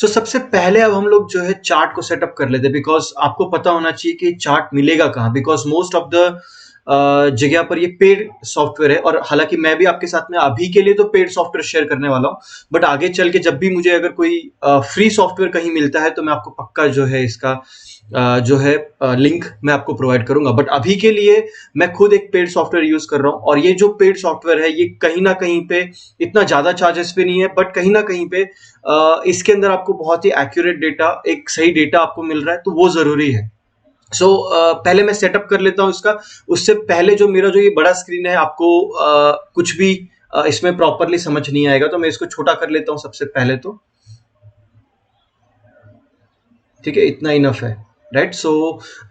सबसे पहले अब हम लोग जो है चार्ट को सेटअप कर लेते हैं, बिकॉज आपको पता होना चाहिए कि चार्ट मिलेगा कहाँ, बिकॉज मोस्ट ऑफ द जगह पर ये पेड सॉफ्टवेयर है। और हालांकि मैं भी आपके साथ में अभी के लिए तो पेड सॉफ्टवेयर शेयर करने वाला हूँ, बट आगे चल के जब भी मुझे अगर कोई फ्री सॉफ्टवेयर कहीं मिलता है तो मैं आपको पक्का जो है इसका जो है लिंक मैं आपको प्रोवाइड करूंगा। बट अभी के लिए मैं खुद एक पेड सॉफ्टवेयर यूज कर रहा हूँ, और ये जो पेड सॉफ्टवेयर है ये कहीं ना कहीं पे इतना ज्यादा चार्जेस पे नहीं है, बट कहीं ना कहीं पे इसके अंदर आपको बहुत ही एक्यूरेट डेटा, एक सही डेटा आपको मिल रहा है, तो वो जरूरी है। पहले मैं सेटअप कर लेता हूँ इसका। उससे पहले जो मेरा जो ये बड़ा स्क्रीन है, आपको कुछ भी इसमें प्रॉपरली समझ नहीं आएगा, तो मैं इसको छोटा कर लेता हूँ सबसे पहले तो। ठीक है, इतना इनफ है, राइट।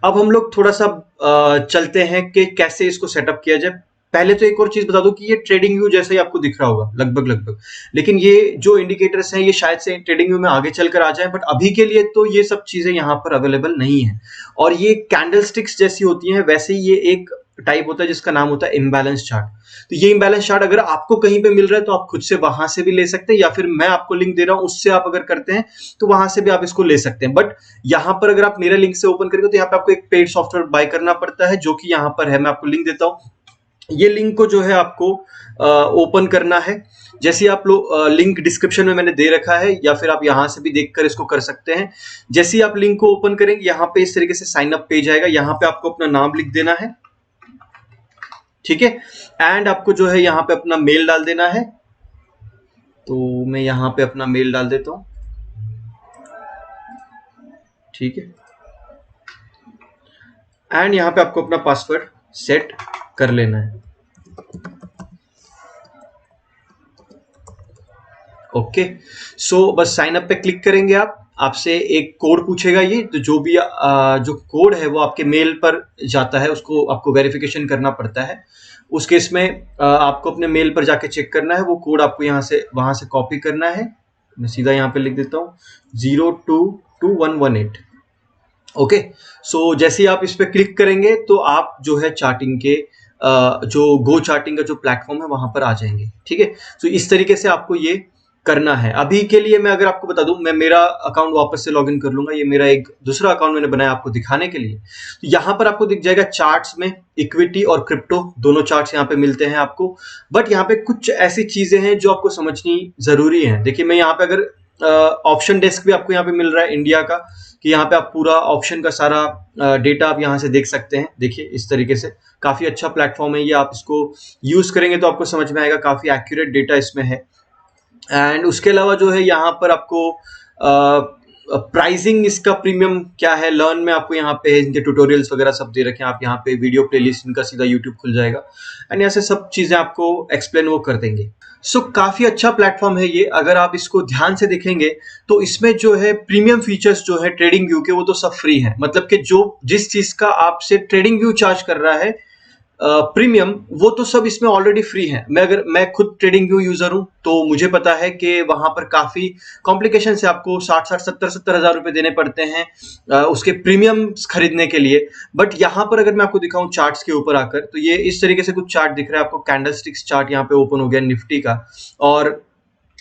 अब हम लोग थोड़ा सा चलते हैं कि कैसे इसको सेटअप किया जाए। पहले तो एक और चीज बता दूं कि ये ट्रेडिंग व्यू जैसे ही आपको दिख रहा होगा लगभग लगभग, लेकिन ये जो इंडिकेटर्स हैं ये शायद से ट्रेडिंग व्यू में आगे चलकर आ जाए, बट अभी के लिए तो ये सब चीजें यहाँ पर अवेलेबल नहीं है। और ये कैंडल स्टिक्स जैसी होती हैं, वैसे ही ये एक टाइप होता है जिसका नाम होता है इम्बैलेंस चार्ट। तो ये इम्बैलेंस चार्ट अगर आपको कहीं पे मिल रहा है तो आप खुद से वहां से भी ले सकते हैं, या फिर मैं आपको लिंक दे रहा हूं उससे आप अगर करते हैं तो वहां से भी आप इसको ले सकते हैं। बट यहाँ पर अगर आप मेरे लिंक से ओपन करेंगे तो यहाँ पे आपको एक पेड सॉफ्टवेयर बाय करना पड़ता है, जो कि यहाँ पर है, मैं आपको लिंक देता हूँ। ये लिंक को जो है आपको ओपन करना है। जैसे आप लोग लिंक डिस्क्रिप्शन में मैंने दे रखा है, या फिर आप यहां से भी देखकर इसको कर सकते हैं। जैसे ही आप लिंक को ओपन करेंगे, यहाँ पे इस तरीके से साइन अप पेज आएगा। यहाँ पे आपको अपना नाम लिख देना है, ठीक है, एंड आपको जो है यहाँ पे अपना मेल डाल देना है। तो मैं यहाँ पे अपना मेल डाल देता हूँ, ठीक है, एंड यहाँ पे आपको अपना पासवर्ड सेट कर लेना है। ओके, बस साइन अप पे क्लिक करेंगे आप। आपसे एक कोड पूछेगा ये, तो जो भी जो कोड है वो आपके मेल पर जाता है, उसको आपको वेरिफिकेशन करना पड़ता है। उस केस में आपको अपने मेल पर जाके चेक करना है, वो कोड आपको यहाँ से वहां से कॉपी करना है। मैं सीधा यहाँ पे लिख देता हूँ 022118। ओके, जैसे ही आप इस पे क्लिक करेंगे तो आप जो है चार्टिंग के जो गो चार्टिंग का जो प्लेटफॉर्म है वहां पर आ जाएंगे, ठीक है। इस तरीके से आपको ये करना है। अभी के लिए मैं अगर आपको बता दूं, मैं मेरा अकाउंट वापस से लॉगिन कर लूंगा। ये मेरा एक दूसरा अकाउंट मैंने बनाया आपको दिखाने के लिए। तो यहाँ पर आपको दिख जाएगा चार्ट्स में इक्विटी और क्रिप्टो दोनों चार्ट्स यहाँ पे मिलते हैं आपको। बट यहाँ पे कुछ ऐसी चीजें हैं जो आपको समझनी जरूरी है। देखिए, मैं यहाँ पे अगर ऑप्शन डेस्क भी आपको यहाँ पे मिल रहा है इंडिया का, कि यहाँ पे आप पूरा ऑप्शन का सारा डेटा आप यहाँ से देख सकते हैं। देखिए, इस तरीके से काफी अच्छा प्लेटफॉर्म है ये। आप इसको यूज करेंगे तो आपको समझ में आएगा, काफी एक्यूरेट डेटा इसमें है। एंड उसके अलावा जो है यहाँ पर आपको प्राइसिंग इसका प्रीमियम क्या है, लर्न में आपको यहाँ पे इनके ट्यूटोरियल्स वगैरह सब दे रखे हैं। आप यहाँ पे वीडियो प्लेलिस्ट इनका सीधा यूट्यूब खुल जाएगा, एंड यहाँ से सब चीजें आपको एक्सप्लेन वो कर देंगे। काफी अच्छा प्लेटफॉर्म है ये। अगर आप इसको ध्यान से देखेंगे तो इसमें जो है प्रीमियम फीचर्स जो है ट्रेडिंग व्यू के, वो तो सब फ्री है। मतलब कि जो जिस चीज का आपसे ट्रेडिंग व्यू चार्ज कर रहा है प्रीमियम, वो तो सब इसमें ऑलरेडी फ्री है। मैं खुद ट्रेडिंग व्यू यूजर हूं, तो मुझे पता है कि वहां पर काफी कॉम्प्लिकेशन से आपको 60-70 हजार रुपए देने पड़ते हैं उसके प्रीमियम खरीदने के लिए। बट यहाँ पर अगर मैं आपको दिखाऊं चार्ट्स के ऊपर आकर, तो ये इस तरीके से कुछ चार्ट दिख रहा है आपको। कैंडल स्टिक्स चार्ट यहाँ पे ओपन हो गया निफ्टी का, और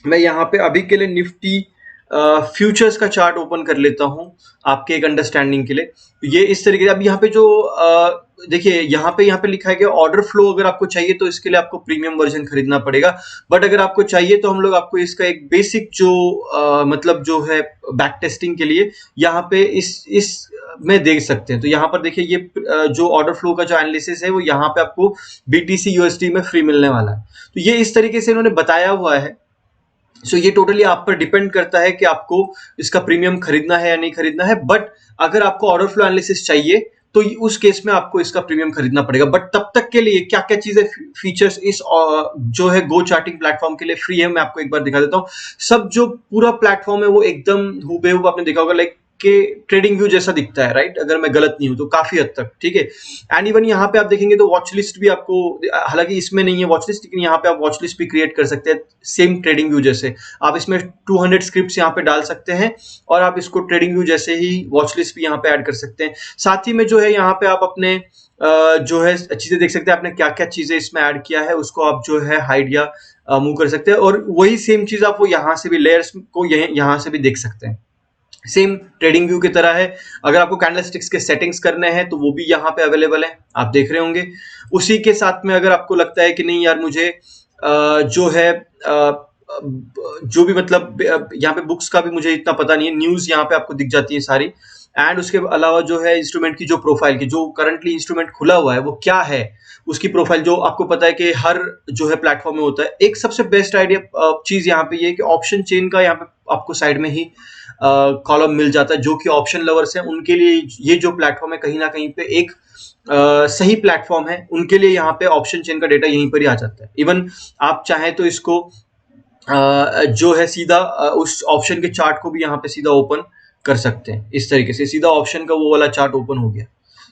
मैं यहाँ पे अभी के लिए निफ्टी फ्यूचर्स का चार्ट ओपन कर लेता हूं आपके एक अंडरस्टैंडिंग के लिए। ये इस तरीके से अब यहाँ पे जो देखिए, यहाँ पे लिखा है कि ऑर्डर फ्लो अगर आपको चाहिए तो इसके लिए आपको प्रीमियम वर्जन खरीदना पड़ेगा। बट अगर आपको चाहिए तो हम लोग आपको इसका एक बेसिक जो मतलब जो है बैक टेस्टिंग के लिए यहाँ पे इस में देख सकते हैं। तो यहाँ पर देखिए, ये जो ऑर्डर फ्लो का जो एनालिसिस है वो यहाँ पे आपको BTC USD में फ्री मिलने वाला है। तो ये इस तरीके से इन्होंने बताया हुआ है। ये टोटली आप पर डिपेंड करता है कि आपको इसका प्रीमियम खरीदना है या नहीं खरीदना है। बट अगर आपको ऑर्डर फ्लो एनालिसिस चाहिए तो उस केस में आपको इसका प्रीमियम खरीदना पड़ेगा। बट तब तक के लिए क्या क्या चीजें फीचर्स इस जो है गो चार्टिंग प्लेटफॉर्म के लिए फ्री है, मैं आपको एक बार दिखा देता हूँ। सब जो पूरा प्लेटफॉर्म है वो एकदम हुबेहूब आपने देखा होगा, लाइक के ट्रेडिंग व्यू जैसा दिखता है, राइट, अगर मैं गलत नहीं हूं तो काफी हद तक, ठीक है। एंड इवन यहाँ पे आप देखेंगे तो वॉच लिस्ट भी आपको, हालांकि इसमें नहीं है वॉच लिस्ट, लेकिन यहाँ पे आप वॉच लिस्ट भी क्रिएट कर सकते हैं सेम ट्रेडिंग व्यू जैसे। आप इसमें 200 स्क्रिप्ट्स यहाँ पे डाल सकते हैं, और आप इसको ट्रेडिंग व्यू जैसे ही वॉच लिस्ट भी यहाँ पे ऐड कर सकते हैं। साथ ही में जो है यहाँ पे आप अपने जो है चीजें देख सकते हैं, आपने क्या क्या चीजें इसमें ऐड किया है, उसको आप जो है हाइड या मूव कर सकते हैं, और वही सेम चीज आप वो यहाँ से भी लेयर्स को यहाँ से भी देख सकते हैं। सेम ट्रेडिंग व्यू की तरह है। अगर आपको कैंडलस्टिक्स के सेटिंग्स करने हैं तो वो भी यहाँ पे अवेलेबल है, आप देख रहे होंगे। उसी के साथ में अगर आपको लगता है कि नहीं यार मुझे जो है जो भी मतलब यहाँ पे बुक्स का भी मुझे इतना पता नहीं है, न्यूज यहाँ पे आपको दिख जाती है सारी। एंड उसके अलावा जो है इंस्ट्रूमेंट की जो प्रोफाइल की जो करंटली इंस्ट्रूमेंट खुला हुआ है वो क्या है, उसकी प्रोफाइल जो आपको पता है कि हर जो है प्लेटफॉर्म में होता है। एक सबसे बेस्ट आइडिया चीज यहाँ पे ये कि ऑप्शन चेन का यहाँ पे आपको साइड में ही कॉलम मिल जाता है, जो कि ऑप्शन लवर्स हैं उनके लिए ये जो प्लेटफॉर्म है कहीं ना कहीं पे एक सही प्लेटफॉर्म है। उनके लिए यहाँ पे ऑप्शन चेन का डेटा यहीं पर ही आ जाता है। इवन आप चाहें तो इसको जो है सीधा उस ऑप्शन के चार्ट को भी यहाँ पे सीधा ओपन कर सकते हैं। इस तरीके से सीधा ऑप्शन का वो वाला चार्ट ओपन हो गया।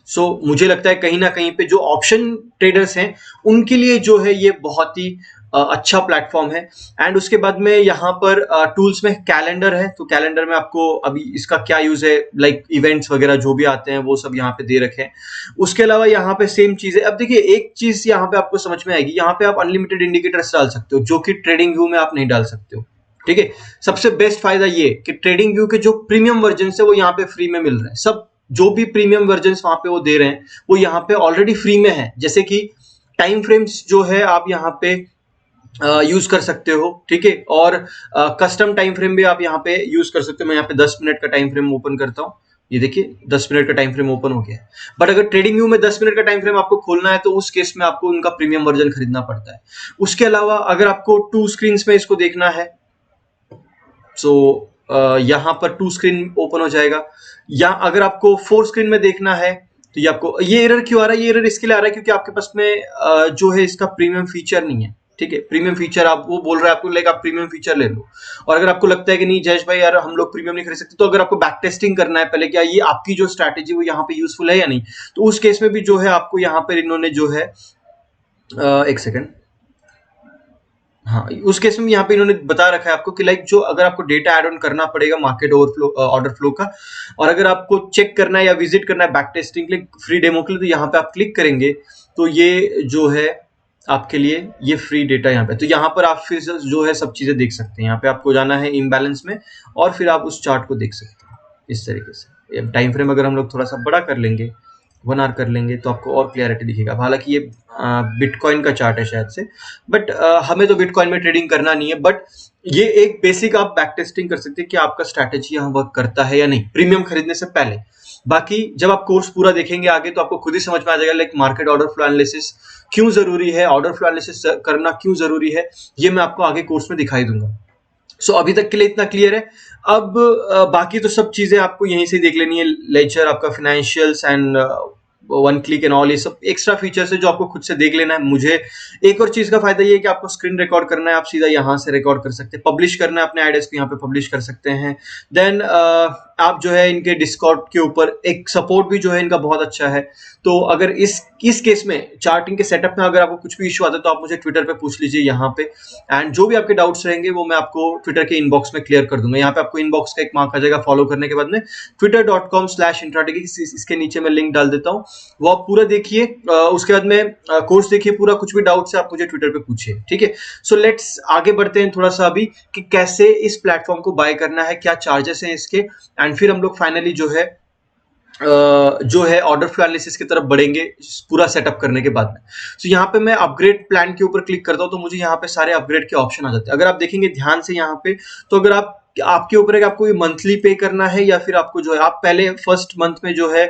सो मुझे लगता है कहीं ना कहीं पे जो ऑप्शन ट्रेडर्स हैं उनके लिए जो है ये बहुत ही अच्छा प्लेटफॉर्म है। एंड उसके बाद में यहाँ पर टूल्स में कैलेंडर है, तो कैलेंडर में आपको अभी इसका क्या यूज है, लाइक इवेंट्स वगैरह जो भी आते हैं वो सब यहाँ पे दे रखे हैं। उसके अलावा यहाँ पे सेम चीज है। अब देखिए एक चीज यहाँ पे आपको समझ में आएगी, यहाँ पे आप अनलिमिटेड इंडिकेटर्स डाल सकते हो जो कि ट्रेडिंग व्यू में आप नहीं डाल सकते हो। ठीक है, सबसे बेस्ट फायदा ये कि ट्रेडिंग व्यू के जो प्रीमियम वर्जन है वो यहाँ पे फ्री में मिल रहे हैं। सब जो भी प्रीमियम वर्जन वहां पे वो दे रहे हैं वो यहाँ पे ऑलरेडी फ्री में है। जैसे कि टाइम फ्रेम्स जो है आप यहाँ पे यूज कर सकते हो, ठीक है, और कस्टम टाइम फ्रेम भी आप यहाँ पे यूज कर सकते हो। मैं यहाँ पे 10 मिनट का टाइम फ्रेम ओपन करता हूँ, ये देखिए 10 मिनट का टाइम फ्रेम ओपन हो गया है। बट अगर ट्रेडिंग व्यू में 10 मिनट का टाइम फ्रेम आपको खोलना है तो उस केस में आपको उनका प्रीमियम वर्जन खरीदना पड़ता है। उसके अलावा अगर आपको 2 स्क्रीन में इसको देखना है सो यहाँ पर 2 स्क्रीन ओपन हो जाएगा, या अगर आपको 4 स्क्रीन में देखना है तो ये आपको, ये एरर क्यों आ रहा है, ये एरर इसके लिए आ रहा है क्योंकि आपके पास में जो है इसका प्रीमियम फीचर नहीं है। ठीक है, प्रीमियम फीचर आप वो बोल रहा है आपको, लाइक आप प्रीमियम फीचर ले लो। और अगर आपको लगता है कि नहीं जयेश भाई यार हम लोग प्रीमियम नहीं खरीद सकते, तो अगर आपको बैक टेस्टिंग करना है पहले क्या ये आपकी जो स्ट्रैटेजी वो यहाँ पे यूजफुल है या नहीं, तो उस केस में भी जो है आपको यहाँ पर इन्होंने जो है एक सेकेंड, हाँ उस केस में यहाँ पे इन्होंने बता रखा है आपको कि लाइक जो अगर आपको डेटा ऐड ऑन करना पड़ेगा मार्केट ओवरफ्लो ऑर्डर फ्लो का, और अगर आपको चेक करना है या विजिट करना है बैक टेस्टिंग के लिए फ्री डेमो के लिए, तो यहाँ पे आप क्लिक करेंगे तो ये जो है आपके लिए ये फ्री डेटा यहाँ पे, तो यहाँ पर आप फिर जो है सब चीजें देख सकते हैं। यहाँ पे आपको जाना है इम्बैलेंस में और फिर आप उस चार्ट को देख सकते हैं इस तरीके से। टाइम फ्रेम अगर हम लोग थोड़ा सा बड़ा कर लेंगे, 1 आवर कर लेंगे तो आपको और क्लियरिटी दिखेगा। हालांकि ये बिटकॉइन का चार्ट है शायद से, बट हमें तो बिटकॉइन में ट्रेडिंग करना नहीं है। बट ये एक बेसिक आप बैक टेस्टिंग कर सकते हैं कि आपका स्ट्रैटेजी यहाँ वर्क करता है या नहीं प्रीमियम खरीदने से पहले। बाकी जब आप कोर्स पूरा देखेंगे आगे तो आपको खुद ही समझ में आ जाएगा like market order flow analysis क्यों जरूरी है, ऑर्डर फ्लो एनालिसिस करना क्यों जरूरी है, ये मैं आपको आगे कोर्स में दिखाई दूंगा। सो अभी तक के लिए इतना क्लियर है। अब बाकी तो सब चीजें आपको यहीं से देख लेनी है, लेजर आपका financials and 1 click and all, ये सब एक्स्ट्रा फीचर्स है जो आपको खुद से देख लेना है। मुझे एक और चीज का फायदा ये है कि आपको स्क्रीन रिकॉर्ड करना है, आप सीधा यहाँ से रिकॉर्ड कर सकते हैं, पब्लिश करना है अपने आइडियाज को यहाँ पे पब्लिश कर सकते हैं। देन आप जो है इनके डिस्कॉर्ड के ऊपर एक सपोर्ट भी जो है इनका बहुत अच्छा है। तो अगर इस केस में चार्टिंग के सेटअप में अगर आपको कुछ भी इशू आता है तो आप मुझे ट्विटर पे पूछ लीजिए यहाँ पे, एंड जो भी आपके डाउट्स रहेंगे वो मैं आपको ट्विटर के इनबॉक्स में क्लियर कर दूंगा। यहाँ पे आपको इनबॉक्स का एक मार्क आ जाएगा फॉलो करने के बाद में, twitter.com/intraday, इसके नीचे मैं लिंक डाल देता हूँ, वो आप पूरा देखिए। उसके बाद में कोर्स देखिए पूरा, कुछ भी डाउट्स है आप मुझे ट्विटर पे पूछिए, ठीक है। सो लेट्स आगे बढ़ते हैं थोड़ा सा अभी कि कैसे इस प्लेटफॉर्म को बाय करना है, क्या चार्जेस हैं इसके, एंड फिर हम लोग फाइनली जो है ऑर्डर फ्लो एनालिसिस की तरफ बढ़ेंगे पूरा सेटअप करने के बाद में। तो यहाँ पे मैं अपग्रेड प्लान के ऊपर क्लिक करता हूँ तो मुझे यहाँ पे सारे अपग्रेड के ऑप्शन आ जाते हैं। अगर आप देखेंगे ध्यान से यहाँ पे, तो अगर आपके ऊपर है कि आपको ये मंथली पे करना है या फिर आपको जो है आप पहले फर्स्ट मंथ में जो है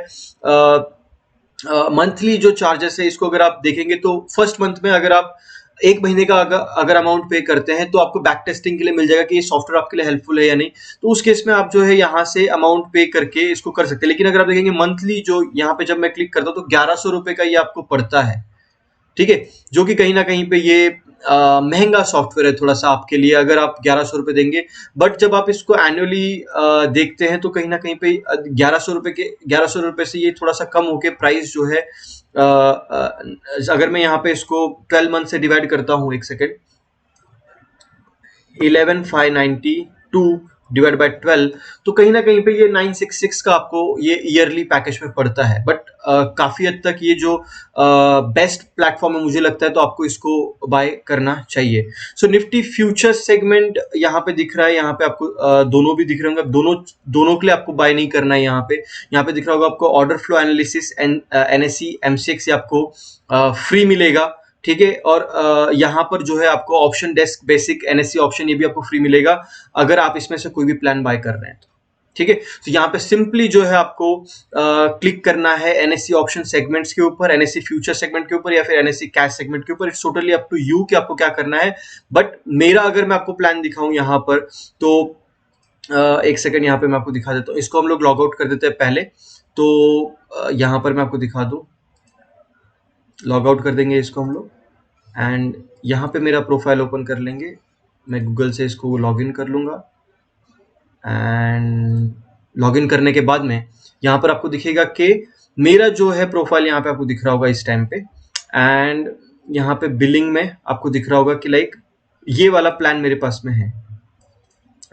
मंथली जो चार्जेस है इसको अगर आप देखेंगे तो फर्स्ट मंथ में अगर आप 1 महीने का अगर अमाउंट पे करते हैं तो आपको बैक टेस्टिंग के लिए मिल जाएगा कि ये सॉफ्टवेयर आपके लिए हेल्पफुल है या नहीं। तो उस केस में आप जो है यहाँ से अमाउंट पे करके इसको कर सकते हैं। लेकिन अगर आप देखेंगे मंथली जो यहाँ पे जब मैं क्लिक करता हूँ तो 1100 रुपए का ये आपको पड़ता है, ठीक है, जो कि कहीं ना कहीं पे ये महंगा सॉफ्टवेयर है थोड़ा सा आपके लिए अगर आप 1100 रुपए देंगे। बट जब आप इसको एनुअली देखते हैं तो कहीं ना कहीं पे 1100 रुपए से ये थोड़ा सा कम होके प्राइस जो है अगर मैं यहाँ पे इसको 12 मंथ से डिवाइड करता हूँ, एक सेकेंड, 11,590 टू डिवाइड बाय 12, तो कहीं ना कहीं पे ये 966 का आपको ये ईयरली पैकेज में पड़ता है। बट काफी हद तक ये जो बेस्ट प्लेटफॉर्म है मुझे लगता है, तो आपको इसको बाय करना चाहिए। सो निफ्टी फ्यूचर सेगमेंट यहाँ पे दिख रहा है, यहाँ पे आपको दोनों भी दिख रहे होंगे, दोनों दोनों के लिए आपको बाय नहीं करना है। यहाँ पे दिख रहा होगा आपको order flow analysis and NSC MCX आपको फ्री मिलेगा, ठीक है। और यहाँ पर जो है आपको option desk basic NSC option ये भी आपको फ्री मिलेगा अगर आप इसमें से कोई भी प्लान बाय कर रहे हैं तो, ठीक है। तो यहाँ पे सिंपली जो है आपको क्लिक करना है एनएससी ऑप्शन सेगमेंट्स के ऊपर, एनएससी फ्यूचर सेगमेंट के ऊपर या फिर एनएससी कैश सेगमेंट के ऊपर। It's totally up to you कि आपको क्या करना है। बट मेरा अगर मैं आपको प्लान दिखाऊं यहाँ पर, तो एक सेकंड यहाँ पे मैं आपको दिखा देता हूँ। इसको हम लोग लॉग आउट कर देते हैं पहले, तो यहाँ पर मैं आपको दिखा दूं, लॉग आउट कर देंगे इसको हम लोग, एंड यहाँ पे मेरा प्रोफाइल ओपन कर लेंगे। मैं गूगल से इसको लॉगिन कर लूँगा, एंड लॉगिन करने के बाद में यहाँ पर आपको दिखेगा कि मेरा जो है प्रोफाइल यहाँ पे आपको दिख रहा होगा इस टाइम पे। एंड यहाँ पे बिलिंग में आपको दिख रहा होगा कि लाइक ये वाला प्लान मेरे पास में है,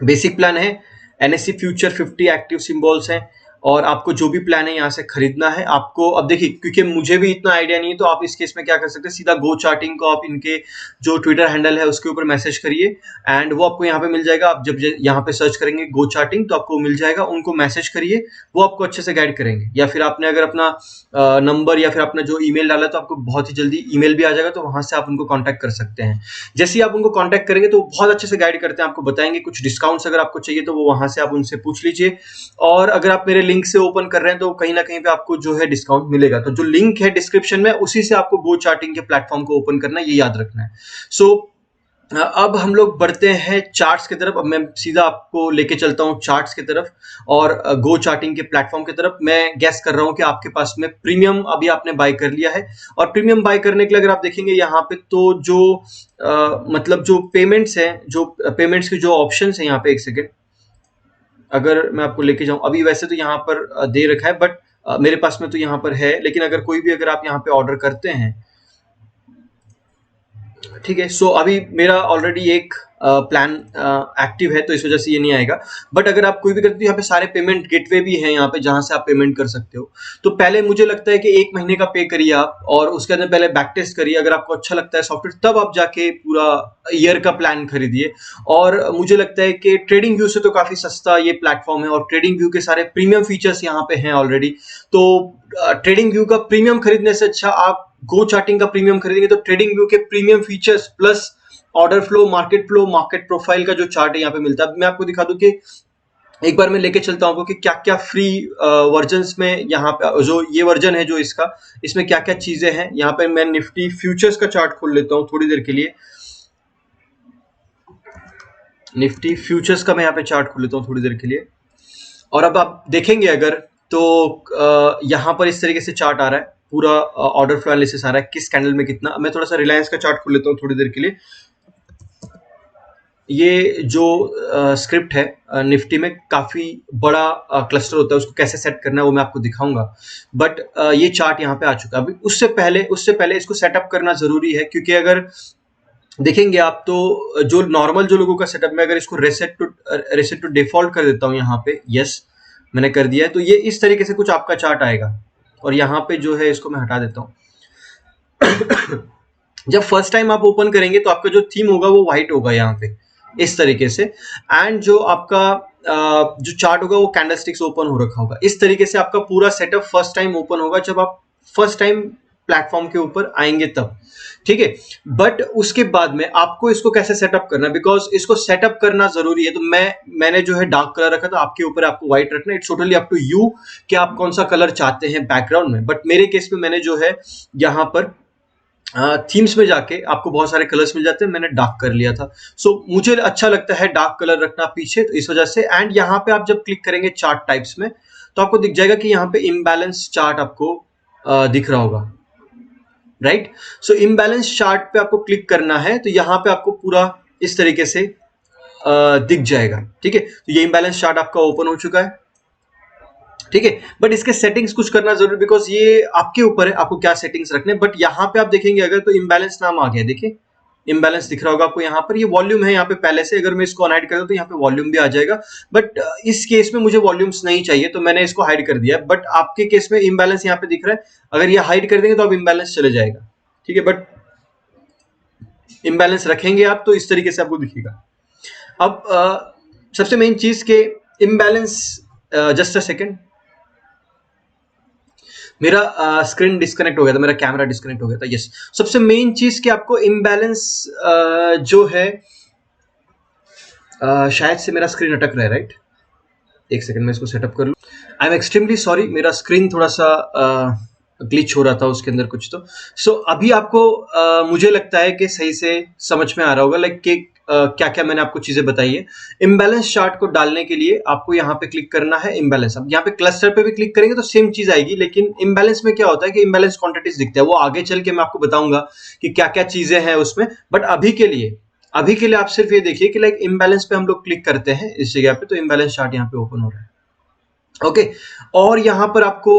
बेसिक प्लान है, एनएससी फ्यूचर 50 एक्टिव सिंबल्स हैं, और आपको जो भी प्लान है यहाँ से खरीदना है आपको। अब देखिए, क्योंकि मुझे भी इतना आइडिया नहीं है, तो आप इस केस में क्या कर सकते हैं, सीधा गो चार्टिंग को आप इनके जो ट्विटर हैंडल है उसके ऊपर मैसेज करिए, एंड वो आपको यहाँ पे मिल जाएगा। आप जब यहाँ पे सर्च करेंगे गो चार्टिंग तो आपको मिल जाएगा, उनको मैसेज करिए, वो आपको अच्छे से गाइड करेंगे। या फिर आपने अगर अपना नंबर या फिर अपना जो ईमेल डाला तो आपको बहुत ही जल्दी ईमेल भी आ जाएगा, तो वहां से आप उनको कांटेक्ट कर सकते हैं। जैसे ही आप उनको कांटेक्ट करेंगे तो बहुत अच्छे से गाइड करते हैं, आपको बताएंगे कुछ डिस्काउंट्स अगर आपको चाहिए तो वो वहां से आप उनसे पूछ लीजिए। और अगर आप मेरे लिंक से ओपन कर रहे हैं तो कहीं ना कहीं पे आपको जो है डिस्काउंट मिलेगा। तो जो लिंक है डिस्क्रिप्शन में, उसी से आपको गो चार्टिंग के प्लेटफॉर्म को ओपन करना है, ये याद रखना है। सो अब हम लोग बढ़ते हैं चार्ट्स की तरफ। अब मैं सीधा आपको लेके चलता हूं चार्ट्स की तरफ और गो चार्टिंग के प्लेटफॉर्म की तरफ। मैं गैस कर रहा हूं कि आपके पास में प्रीमियम अभी आपने बाय कर लिया है, और प्रीमियम बाय करने के लिए अगर आप देखेंगे यहाँ पे, तो जो मतलब जो पेमेंट्स हैं, जो पेमेंट्स के जो ऑप्शंस हैं यहाँ पे, एक सेकेंड अगर मैं आपको लेके जाऊं, अभी वैसे तो यहाँ पर दे रखा है, बट मेरे पास में तो यहाँ पर है, लेकिन अगर कोई भी अगर आप यहाँ पे ऑर्डर करते हैं, ठीक है। सो अभी मेरा ऑलरेडी एक प्लान एक्टिव है, तो इस वजह से ये नहीं आएगा। बट अगर आप कोई भी करते हो, यहाँ पे सारे पेमेंट गेटवे भी हैं यहाँ पे, जहां से आप पेमेंट कर सकते हो। तो पहले मुझे लगता है कि 1 महीने का पे करिए आप, और उसके अंदर पहले बैक टेस्ट करिए। अगर आपको अच्छा लगता है सॉफ्टवेयर, तब आप जाके पूरा ईयर का प्लान खरीदिए। और मुझे लगता है कि ट्रेडिंग व्यू से तो काफी सस्ता ये प्लेटफॉर्म है, और ट्रेडिंग व्यू के सारे प्रीमियम फीचर्स यहाँ पे हैं ऑलरेडी। तो ट्रेडिंग व्यू का प्रीमियम खरीदने से अच्छा आप गो चार्टिंग का प्रीमियम खरीदेंगे, तो ट्रेडिंग व्यू के premium features plus order flow, market profile का जो चार्ट है यहाँ पे मिलता है। अब मैं आपको दिखा दूं कि एक बार मैं लेके चलता हूँ कि क्या क्या फ्री वर्जन्स में यहाँ पे, जो ये वर्जन है जो इसका, इसमें क्या क्या चीजें हैं। यहाँ पे मैं निफ्टी फ्यूचर्स का चार्ट खोल लेता हूँ थोड़ी देर के लिए। निफ्टी फ्यूचर्स का मैं यहाँ पे चार्ट खोल लेता हूँ थोड़ी देर के लिए, और अब आप देखेंगे अगर, तो यहाँ पर इस तरीके से चार्ट आ रहा है, पूरा ऑर्डर फ्लो एनालिसिस आ रहा है, किस कैंडल में कितना। मैं थोड़ा सा रिलायंस का चार्ट खोल लेता हूँ थोड़ी देर के लिए। ये जो स्क्रिप्ट है निफ्टी में, काफी बड़ा क्लस्टर होता है, उसको कैसे सेट करना है वो मैं आपको दिखाऊंगा। बट ये चार्ट यहाँ पे आ चुका है। अभी उससे पहले इसको सेटअप करना जरूरी है, क्योंकि अगर देखेंगे आप, तो जो नॉर्मल जो लोगों का सेटअप में, अगर इसको रेसेट टू डिफॉल्ट कर देता हूँ यहाँ पे, यस मैंने कर दिया है, तो ये इस तरीके से कुछ आपका चार्ट आएगा। और यहाँ पे जो है इसको मैं हटा देता हूँ। जब फर्स्ट टाइम आप ओपन करेंगे तो आपका जो थीम होगा वो व्हाइट होगा यहाँ पे इस तरीके से, एंड जो आपका जो चार्ट होगा वो कैंडलस्टिक्स ओपन हो रखा होगा। इस तरीके से आपका पूरा सेटअप फर्स्ट टाइम ओपन होगा जब आप फर्स्ट टाइम प्लेटफॉर्म के ऊपर आएंगे तब, ठीक है। बट उसके बाद में आपको इसको कैसे सेटअप करना है, बिकॉज इसको सेटअप करना जरूरी है। तो मैंने जो है डार्क कलर रखा था, आपके ऊपर आपको व्हाइट रखना है। It's totally up to you कि आप कौन सा कलर चाहते हैं बैकग्राउंड में। बट मेरे केस में मैंने जो है यहाँ पर थीम्स में जाके आपको बहुत सारे कलर्स मिल जाते हैं, मैंने डार्क कर लिया था। सो मुझे अच्छा लगता है डार्क कलर रखना पीछे, तो इस वजह से। एंड यहाँ पे आप जब क्लिक करेंगे चार्ट टाइप्स में, तो आपको दिख जाएगा कि यहाँ पे इम्बैलेंस चार्ट आपको दिख रहा होगा, राइट। सो इम्बैलेंस चार्ट पे आपको क्लिक करना है, तो यहाँ पे आपको पूरा इस तरीके से दिख जाएगा, ठीक है। तो ये इम्बैलेंस चार्ट आपका ओपन हो चुका है, ठीक है। बट इसके सेटिंग्स कुछ करना जरूरी, बिकॉज ये आपके ऊपर है आपको क्या सेटिंग्स रखने। बट यहाँ पे आप देखेंगे अगर, तो इम्बैलेंस नाम आ गया, देखिए इम्बैलेंस दिख रहा होगा आपको यहाँ पर, ये वॉल्यूम है यहाँ पे पहले से, अगर मैं इसको अनहाइड कर दूं तो यहाँ पे वॉल्यूम भी आ जाएगा, बट इस केस में मुझे वॉल्यूम्स नहीं चाहिए तो मैंने इसको हाइड कर दिया। बट आपके केस में इम्बैलेंस यहाँ पे दिख रहा है, अगर ये हाइड कर देंगे तो अब इम्बैलेंस चले जाएगा, ठीक है, बट इम्बैलेंस रखेंगे आप तो इस तरीके से आपको दिखेगा। अब सबसे मेन चीज के इम्बैलेंस, जस्ट अ सेकेंड, मेरा स्क्रीन डिस्कनेक्ट हो गया था, मेरा कैमरा डिस्कनेक्ट हो गया था, यस। सबसे मेन चीज कि आपको इम्बैलेंस जो है, शायद से मेरा स्क्रीन अटक रहा है, राइट? एक सेकंड में इसको सेटअप कर लूं। आई एम एक्सट्रीमली सॉरी, मेरा स्क्रीन थोड़ा सा ग्लिच हो रहा था उसके अंदर कुछ तो। सो अभी आपको मुझे लगता है कि सही से समझ में आ रहा होगा, लाइक कि क्या क्या मैंने आपको चीजें बताई है। इम्बैलेंस चार्ट को डालने के लिए आपको यहाँ पे क्लिक करना है इम्बैलेंस। अब यहाँ पे क्लस्टर पे भी क्लिक करेंगे तो सेम चीज आएगी, लेकिन इम्बैलेंस में क्या होता है कि इम्बैलेंस क्वांटिटीज दिखता है, वो आगे चल के मैं आपको बताऊंगा कि क्या क्या चीजें हैं उसमें। बट अभी के लिए आप सिर्फ ये देखिए कि लाइक इम्बैलेंस पे हम लोग क्लिक करते हैं इस जगह पे, तो इम्बैलेंस चार्ट यहाँ पे ओपन हो रहा है, ओके। और यहाँ पर आपको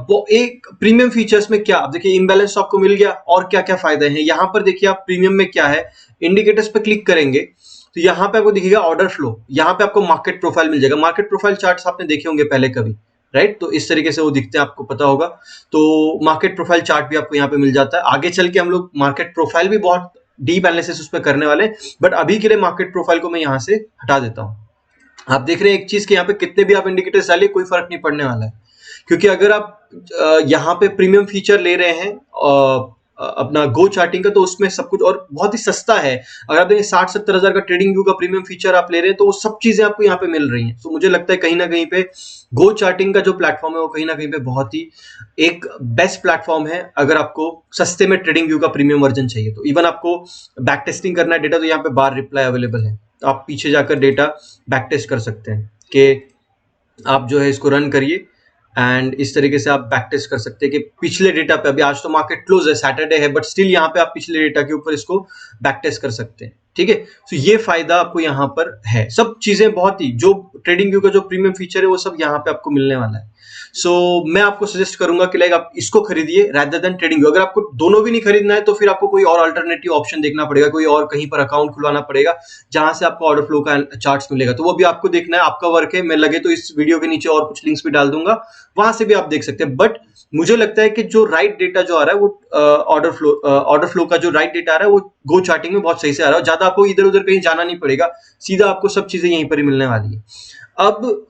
वो एक प्रीमियम फीचर्स में क्या, आप देखिए इम्बैलेंस आपको मिल गया, और क्या क्या फायदे हैं यहाँ पर देखिए आप प्रीमियम में क्या है। इंडिकेटर्स पे क्लिक करेंगे तो यहाँ पे आपको दिखेगा ऑर्डर फ्लो, यहाँ पे आपको मार्केट प्रोफाइल मिल जाएगा। मार्केट प्रोफाइल चार्ट्स आपने देखे होंगे पहले कभी, राइट? तो इस तरीके से वो दिखते हैं, आपको पता होगा। तो मार्केट प्रोफाइल चार्ट भी आपको यहाँ पे मिल जाता है। आगे चल के हम लोग मार्केट प्रोफाइल भी बहुत डीप एनालिसिस उस पर करने वाले हैं, बट अभी के लिए मार्केट प्रोफाइल को मैं यहाँ से हटा देता हूँ। आप देख रहे हैं एक चीज कि यहाँ पे कितने भी आप इंडिकेटर्स डालिए कोई फर्क नहीं पड़ने वाला है, क्योंकि अगर आप यहाँ पे प्रीमियम फीचर ले रहे हैं अपना गो चार्टिंग का, तो उसमें सब कुछ और बहुत ही सस्ता है। अगर आप देखिए 60-70 हजार का ट्रेडिंग व्यू का प्रीमियम फीचर आप ले रहे हैं तो वो सब चीजें आपको यहाँ पे मिल रही हैं। तो मुझे लगता है कहीं ना कहीं पे गो चार्टिंग का जो प्लेटफॉर्म है वो कहीं ना कहीं पे बहुत ही एक बेस्ट प्लेटफॉर्म है, अगर आपको सस्ते में ट्रेडिंग व्यू का प्रीमियम वर्जन चाहिए तो। इवन आपको बैक टेस्टिंग करना है डेटा, तो यहाँ पे बार रिप्लाई अवेलेबल है, आप पीछे जाकर डेटा बैक टेस्ट कर सकते हैं कि आप जो है इसको रन करिए एंड इस तरीके से आप बैक टेस्ट कर सकते हैं कि पिछले डेटा पे, अभी आज तो मार्केट क्लोज है, सैटरडे है, बट स्टिल यहाँ पे आप पिछले डेटा के ऊपर इसको बैक टेस्ट कर सकते हैं, ठीक है। तो ये फायदा आपको यहाँ पर है। सब चीजें बहुत ही, जो ट्रेडिंग व्यू का जो प्रीमियम फीचर है वो सब यहाँ पे आपको मिलने वाला है। सो मैं आपको सजेस्ट करूंगा कि लाइक आप इसको खरीदिए rather देन ट्रेडिंग व्यू। अगर आपको दोनों भी नहीं खरीदना है तो फिर आपको कोई और अल्टरनेटिव ऑप्शन देखना पड़ेगा, कोई और कहीं पर अकाउंट खुलवाना पड़ेगा जहां से आपको ऑर्डर फ्लो का चार्ट्स मिलेगा। तो वो भी आपको देखना है, आपका वर्क है। मैं लगे तो इस वीडियो के नीचे और कुछ लिंक्स भी डाल दूंगा, वहां से भी आप देख सकते हैं। बट मुझे लगता है कि जो राइट डेटा जो आ रहा है वो ऑर्डर फ्लो का जो राइट डेटा आ रहा है वो गो चार्टिंग में बहुत सही से आ रहा है। ज्यादा आपको इधर उधर कहीं जाना नहीं पड़ेगा, सीधा आपको सब चीजें यहीं पर ही मिलने वाली है। अब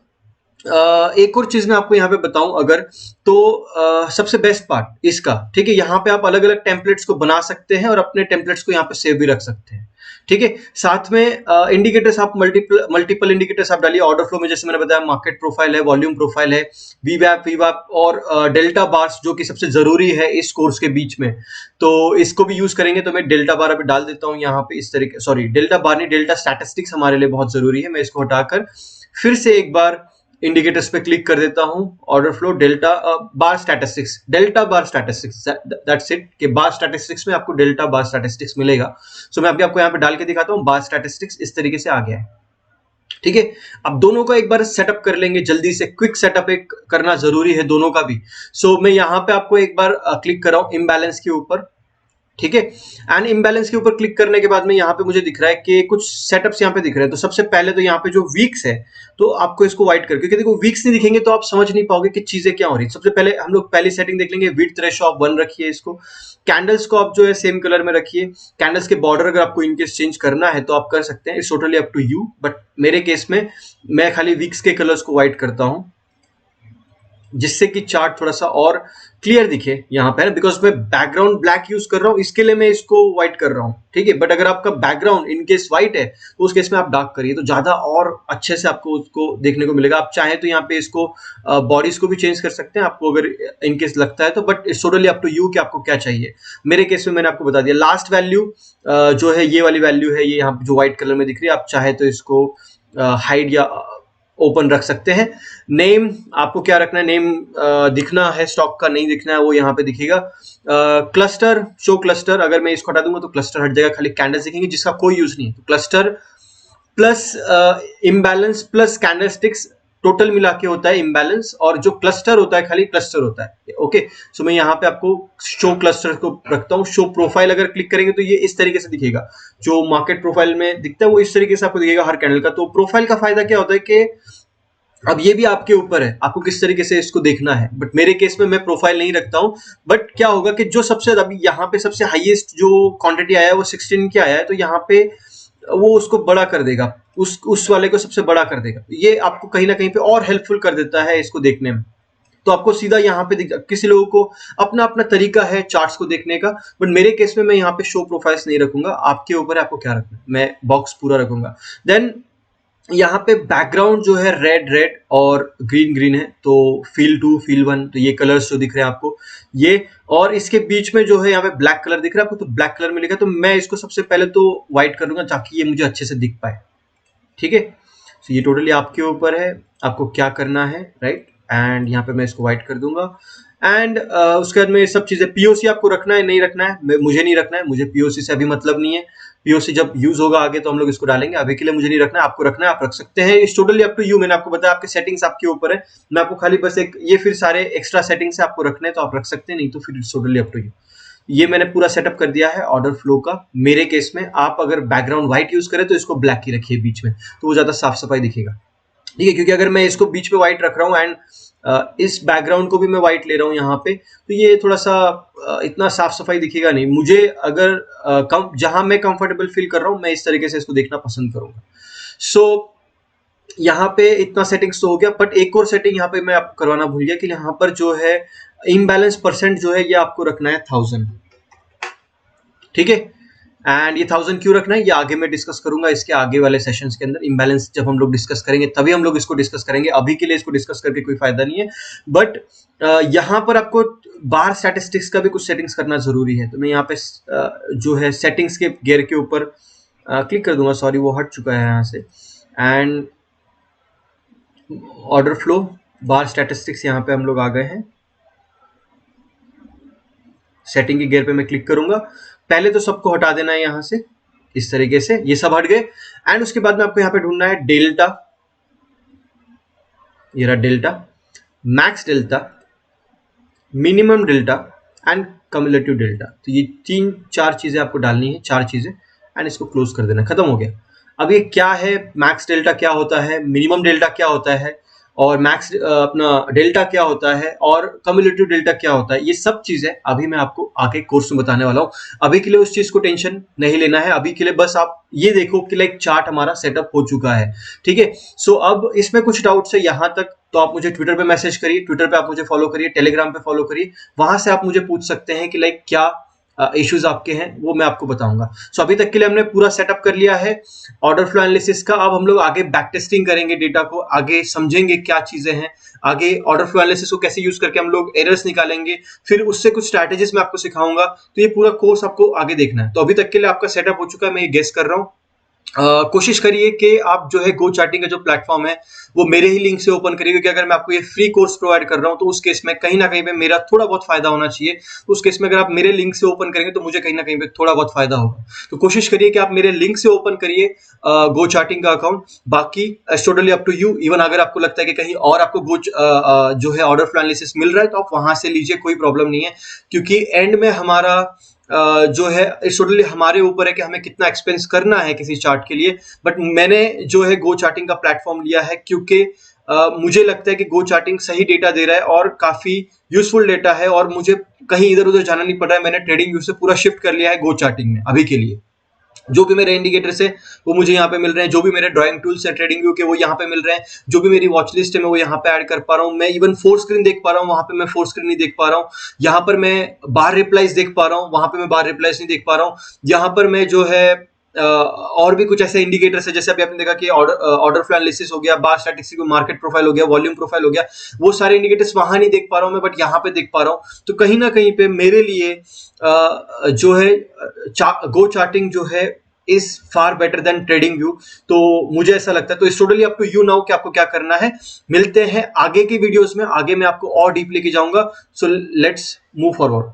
एक और चीज मैं आपको यहाँ पे बताऊं अगर, तो सबसे बेस्ट पार्ट इसका, ठीक है, यहाँ पे आप अलग अलग टेम्पलेट्स को बना सकते हैं और अपने टेम्पलेट्स को यहाँ पे सेव भी रख सकते हैं, ठीक है। साथ में इंडिकेटर्स आप मल्टीपल इंडिकेटर्स आप डालिए ऑर्डर फ्लो में, जैसे मैंने बताया मार्केट प्रोफाइल है, वॉल्यूम प्रोफाइल है, वीवैप और डेल्टा बार्स जो कि सबसे जरूरी है इस कोर्स के बीच में, तो इसको भी यूज करेंगे। तो मैं डेल्टा बार अभी डाल देता हूँ यहाँ पे इस तरीके, सॉरी डेल्टा बार नहीं, डेल्टा स्टैटिस्टिक्स हमारे लिए बहुत जरूरी है। मैं इसको हटाकर फिर से एक बार इंडिकेटर्स पे क्लिक कर देता हूं, order flow delta bar statistics, delta bar statistics, that's it, कि बार स्टैटिस्टिक्स में आपको डेल्टा बार स्टैटिस्टिक्स मिलेगा। सो मैं अभी आपको यहाँ पे डाल के दिखाता हूँ, बार स्टैटिस्टिक्स इस तरीके से आ गया है, ठीक है। अब दोनों का एक बार सेटअप कर लेंगे जल्दी से, क्विक सेटअप एक करना जरूरी है दोनों का भी। सो मैं यहाँ पे आपको एक बार क्लिक कर रहा हूँ इम्बैलेंस के ऊपर, ठीक है। एंड इम्बैलेंस के ऊपर क्लिक करने के बाद में यहाँ पे मुझे दिख रहा है कि कुछ सेटअप्स यहाँ पे दिख रहे हैं। तो सबसे पहले तो यहाँ पे जो वीक्स है, तो आपको इसको वाइट कर, क्योंकि देखो वीक्स नहीं दिखेंगे तो आप समझ नहीं पाओगे कि चीजें क्या हो रही है। सबसे पहले हम लोग पहली सेटिंग देख लेंगे, विड्थ रेशो आप 1 रखिए इसको। कैंडल्स को आप जो है सेम कलर में रखिए। कैंडल्स के बॉर्डर अगर आपको इनकेस चेंज करना है तो आप कर सकते हैं, it's totally up to you, but मेरे केस में मैं खाली वीक्स के कलर्स को व्हाइट करता हूं, जिससे कि चार्ट थोड़ा सा और क्लियर दिखे यहाँ पे, बिकॉज मैं बैकग्राउंड ब्लैक यूज कर रहा हूँ इसके लिए मैं इसको व्हाइट कर रहा हूँ, ठीक है। बट अगर आपका बैकग्राउंड इनकेस व्हाइट है तो उस केस में आप डार्क करिए, तो ज्यादा और अच्छे से आपको उसको देखने को मिलेगा। आप चाहे तो यहाँ पे इसको बॉडीज को भी चेंज कर सकते हैं आपको अगर इनकेस लगता है तो, but it's totally up to you कि आपको क्या चाहिए। मेरे केस में मैंने आपको बता दिया। लास्ट वैल्यू जो है ये वाली वैल्यू है, ये यहाँ पे जो व्हाइट कलर में दिख रही है, आप चाहे तो इसको हाइड या ओपन रख सकते हैं। नेम आपको क्या रखना है, नेम दिखना है, स्टॉक का नहीं दिखना है, वो यहाँ पे दिखेगा। क्लस्टर, शो क्लस्टर, अगर मैं इसको हटा दूंगा तो क्लस्टर हट जाएगा, खाली कैंडल्स दिखेंगे जिसका कोई यूज नहीं है। तो cluster plus imbalance plus candlesticks total मिला के होता है इम्बैलेंस, और जो क्लस्टर होता है खाली क्लस्टर होता है। ओके, सो मैं यहाँ पे आपको शो क्लस्टर को रखता हूँ। शो प्रोफाइल अगर क्लिक करेंगे तो ये इस तरीके से दिखेगा, जो मार्केट प्रोफाइल में दिखता है वो इस तरीके से आपको दिखेगा हर कैंडल का। तो प्रोफाइल का फायदा क्या होता है कि अब ये भी आपके ऊपर है, आपको किस तरीके से इसको देखना है। बट मेरे केस में मैं प्रोफाइल नहीं रखता हूँ। बट क्या होगा कि जो सबसे अभी यहाँ पे सबसे हाईएस्ट जो क्वांटिटी आया है वो 16 के आया है, तो यहाँ पे वो उसको बड़ा कर देगा, उस वाले को सबसे बड़ा कर देगा। ये आपको कहीं ना कहीं पे और हेल्पफुल कर देता है इसको देखने में। तो आपको सीधा यहाँ पे दिख, किसी लोगों को अपना अपना तरीका है चार्ट्स को देखने का, बट मेरे केस में मैं यहाँ पे शो प्रोफाइल्स नहीं रखूंगा। आपके ऊपर है आपको क्या रखना है, मैं बॉक्स पूरा रखूंगा। देन यहाँ पे बैकग्राउंड जो है रेड रेड और ग्रीन ग्रीन है, तो फील 2 फील 1, तो ये कलर्स जो दिख रहे हैं आपको ये, और इसके बीच में जो है यहाँ पे ब्लैक कलर दिख रहा है आपको, तो ब्लैक कलर में लिखा, तो मैं इसको सबसे पहले तो व्हाइट कर दूंगा ताकि ये मुझे अच्छे से दिख पाए। ठीक है, तो ये टोटली आपके ऊपर है, आपको क्या करना है, राइट। एंड यहाँ पे मैं इसको व्हाइट कर दूंगा। एंड उसके बाद में ये सब चीजें, पीओसी आपको रखना है नहीं रखना है, मुझे नहीं रखना है, मुझे पीओसी से अभी मतलब नहीं है। पीओसी जब यूज होगा आगे तो हम लोग इसको डालेंगे, अभी के लिए मुझे नहीं रखना है, आपको रखना है आप रख सकते हैं। It's totally up to you. मैंने आपको बताया आपके सेटिंग्स आपके ऊपर है, मैं आपको खाली बस एक ये फिर सारे एक्स्ट्रा सेटिंग्स आपको रखने हैं तो आप रख सकते हैं, नहीं तो फिर it's totally up to you. ये मैंने पूरा सेटअप कर दिया है ऑर्डर फ्लो का। मेरे केस में आप अगर बैकग्राउंड व्हाइट यूज करें तो इसको ब्लैक ही रखिए बीच में, तो वो ज्यादा साफ सफाई दिखेगा। ठीक है, क्योंकि अगर मैं इसको बीच में व्हाइट रख रहा हूँ एंड इस बैकग्राउंड को भी मैं व्हाइट ले रहा हूँ यहाँ पे, तो ये थोड़ा सा इतना साफ सफाई दिखेगा नहीं। मुझे अगर जहां मैं कंफर्टेबल फील कर रहा हूँ मैं इस तरीके से इसको देखना पसंद करूंगा। सो यहाँ पे इतना सेटिंग्स तो हो गया, बट एक और सेटिंग यहाँ पे मैं आपको करवाना भूल गया कि यहाँ पर जो है इम्बैलेंस परसेंट जो है ये आपको रखना है 1000। ठीक है, एंड ये 1000 क्यों रखना है ये आगे मैं डिस्कस करूंगा इसके आगे वाले सेशंस के अंदर। इम्बैलेंस जब हम लोग डिस्कस करेंगे तभी हम लोग इसको डिस्कस करेंगे, अभी के लिए इसको डिस्कस करके कोई फायदा नहीं है। बट यहाँ पर आपको बार स्टैटिस्टिक्स का भी कुछ सेटिंग्स करना जरूरी है। तो मैं यहाँ पे जो है सेटिंग्स के गेयर के ऊपर क्लिक कर दूंगा, सॉरी वो हट चुका है यहाँ से। And order flow bar statistics यहाँ पे हम लोग आ गए हैं। सेटिंग के गेयर पे मैं क्लिक करूंगा, पहले तो सबको हटा देना है यहाँ से, इस तरीके से ये सब हट गए। एंड उसके बाद में आपको यहाँ पे ढूंढना है डेल्टा, ये रहा delta, max delta, minimum delta and cumulative delta. तो ये 3-4 चीजें आपको डालनी है, 4 चीजें, एंड इसको क्लोज कर देना, खत्म हो गया। अब ये क्या है, मैक्स डेल्टा क्या होता है, मिनिमम डेल्टा क्या होता है, और मैक्स अपना डेल्टा क्या होता है, और कम्युलेटिव डेल्टा क्या होता है, ये सब चीजें अभी मैं आपको आगे कोर्स में बताने वाला हूँ। अभी के लिए उस चीज को टेंशन नहीं लेना है, अभी के लिए बस आप ये देखो कि लाइक चार्ट हमारा सेटअप हो चुका है। ठीक है, सो अब इसमें कुछ डाउट्स है यहाँ तक तो आप मुझे ट्विटर पे मैसेज करिए, ट्विटर पे आप मुझे फॉलो करिए, टेलीग्राम पे फॉलो करिए, वहां से आप मुझे पूछ सकते हैं कि लाइक क्या इश्यूज आपके हैं, वो मैं आपको बताऊंगा। सो अभी तक के लिए हमने पूरा सेटअप कर लिया है ऑर्डर फ्लो एनालिसिस का। अब हम लोग आगे बैक टेस्टिंग करेंगे डेटा को, आगे समझेंगे क्या चीजें हैं, आगे ऑर्डर फ्लो एनालिसिस को कैसे यूज करके हम लोग एरर्स निकालेंगे, फिर उससे कुछ स्ट्रैटेजीज मैं आपको सिखाऊंगा। तो ये पूरा कोर्स आपको आगे देखना है। तो अभी तक के लिए आपका सेटअप हो चुका है, मैं ये गेस कर रहा हूँ। कोशिश करिए कि आप जो है गो चार्टिंग का जो प्लेटफॉर्म है वो मेरे ही लिंक से ओपन करिए, क्योंकि अगर मैं आपको ये फ्री कोर्स प्रोवाइड कर रहा हूं तो उस केस में कहीं ना कहीं पे मेरा थोड़ा बहुत फायदा होना चाहिए। तो उस केस में अगर आप मेरे लिंक से ओपन करेंगे तो मुझे कहीं ना कहीं पे थोड़ा बहुत फायदा होगा। तो कोशिश करिए कि आप मेरे लिंक से ओपन करिए गो चार्टिंग का अकाउंट। बाकी totally up to you, even अगर आपको लगता है कि कहीं और आपको जो है ऑर्डर फ्लो एनालिसिस मिल रहा है तो आप वहां से लीजिए, कोई प्रॉब्लम नहीं है। क्योंकि एंड में हमारा जो है इट्स टोटली हमारे ऊपर है कि हमें कितना एक्सपेंस करना है किसी चार्ट के लिए। बट मैंने जो है गो चार्टिंग का प्लेटफॉर्म लिया है क्योंकि मुझे लगता है कि गो चार्टिंग सही डेटा दे रहा है और काफी यूजफुल डेटा है, और मुझे कहीं इधर उधर जाना नहीं पड़ रहा है। मैंने ट्रेडिंग व्यू से पूरा शिफ्ट कर लिया है गो चार्टिंग में अभी के लिए। जो भी मेरे इंडिकेटर्स है वो मुझे यहाँ पे मिल रहे हैं, जो भी मेरे ड्राइंग टूल्स है ट्रेडिंग व्यू के वो यहाँ पे मिल रहे हैं, जो भी मेरी वॉच लिस्ट है मैं वो यहाँ पे ऐड कर पा रहा हूँ। मैं इवन 4 स्क्रीन देख पा रहा हूँ, वहां पे मैं 4 स्क्रीन नहीं देख पा रहा हूँ। यहाँ पर मैं बार रिप्लाईज देख पा रहा हूँ, वहां पे मैं बार रिप्लाईज नहीं देख पा रहा हूँ। यहाँ पर मैं जो है और भी कुछ ऐसे इंडिकेटर्स है, जैसे अभी आपने देखा कि ऑर्डर फ्लो एनालिसिस हो गया, बार स्टैटिस्टिक्स, मार्केट प्रोफाइल हो गया, वॉल्यूम प्रोफाइल हो गया, वो सारे इंडिकेटर्स वहां नहीं देख पा रहा हूं मैं, बट यहाँ पे देख पा रहा हूं। तो कहीं ना कहीं पे मेरे लिए जो है गो चार्टिंग जो है is far better than Trading View. तो मुझे ऐसा लगता है। तो it's totally up to you now कि आपको क्या करना है। मिलते हैं आगे की वीडियोस में, आगे मैं आपको और डीप लेके जाऊंगा। So let's move forward.